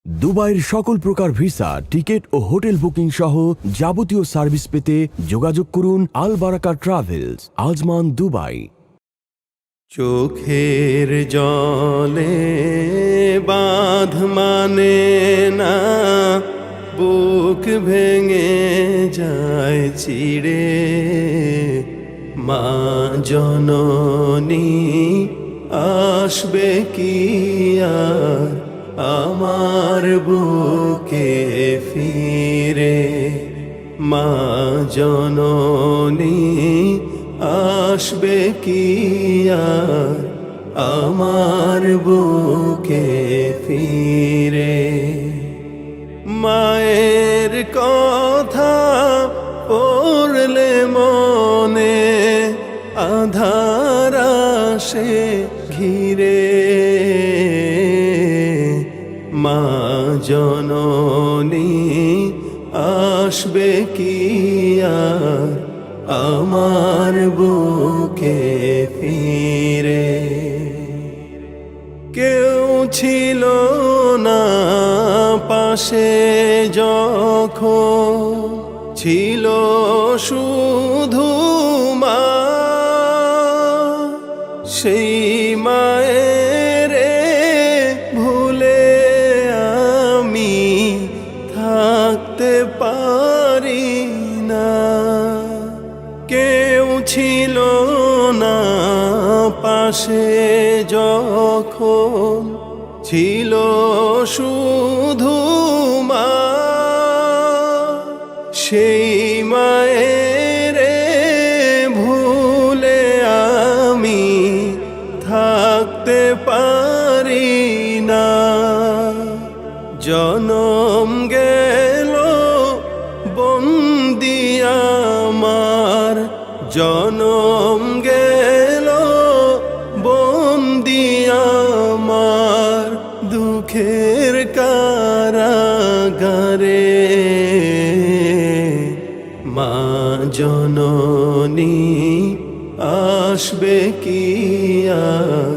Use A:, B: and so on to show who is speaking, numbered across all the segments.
A: দুবাইয়ের সকল প্রকার ভিসা, টিকিট ও হোটেল বুকিং সহ যাবতীয় সার্ভিস পেতে যোগাযোগ করুন আল বারাকা ট্রাভেলস, আজমান, দুবাই।
B: চোখের জলে বাঁধ মানে না, বুক ভেঙে যায় চিড়ে। মা জননী আসবে কি আর আমার বুকে ফিরে। মা জননী আসবে কি আর আমার বুকে ফিরে। মায়ের কথা পড়লে মনে আধার আসে ঘিরে। মা জননী আসবে কি আর আমার বুকে ফিরে। কেউ ছিল না পাশে যখন, ছিল শুধু মা। সেই মায়ের ভুলে আমি থাকতে পারি না। কেউ ছিল না পাশে যখন, ছিল শুধু মা। সেই মায়ের ভুলে আমি থাকতে পারি না। জনম গেল বন্দি আমার, জনম গেল বন্দি আমার দুঃখের কারাগারে। মা জননী আসবে কি আর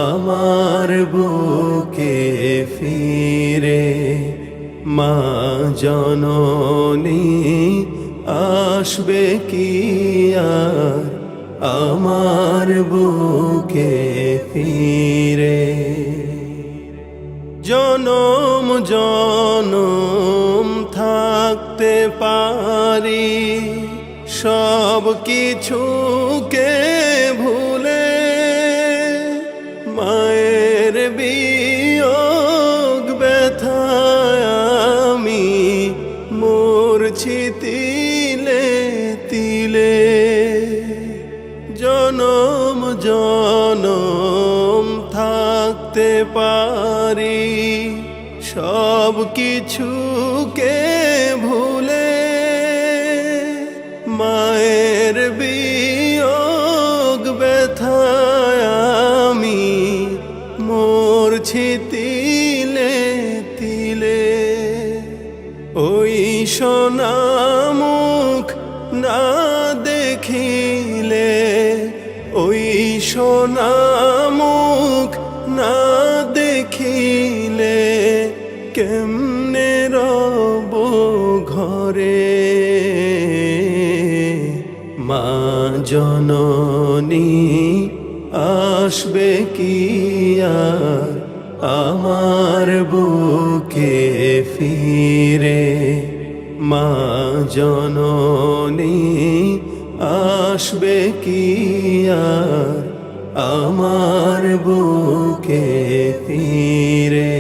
B: আমার বুকে ফিরে। মা জননী আসবে কি আর আমার বুকে ফিরে। জনম জনম থাকতে পারি সব কিছুকে ভুলে। মায়ের বিয়োগ ব্যথায় আমি মরছি তিলে তিলে। জনম জনম থাকতে পারি সব কিছুকে ভুলে। মায়ের বিয়োগ ব্যথায় আমি মরছি তিলে তিলে। ওই সোনা মুখ না দেখিলে, ওই সোনা মুখ না দেখিলে কেমনে রব ঘরে। মা জননী আসবে কি আর আমার বুকে ফিরে। মা জননী আসবে কি আর আমার বুকে ফিরে।